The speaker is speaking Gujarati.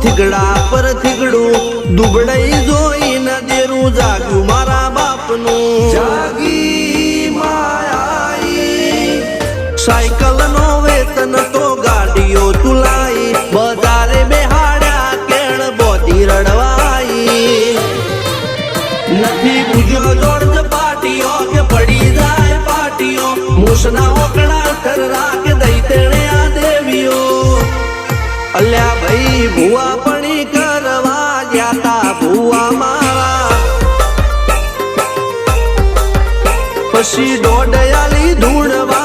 થીગડા પર થીગડું દુબળાઈ જોઈને દેરું જાગ્યું મારા બાપનું જાગી માયાઈ સાયકલ નો વેતન તો ગાડીઓ તુલાઈ બજારે બેહાડ્યા કેણ બોધી રડવાઈ નથી પૂજ્યો જોડ પાટીઓ કે પડી જાય પાટીઓ મૂસના ઓકડા ઠરરા કે દઈ તેણે આ દેવીઓ અલ્યા ભાઈ ભુવા પણી કરવા ગયા તા ભુવા મારા પછી દોડયાલી ધૂણવા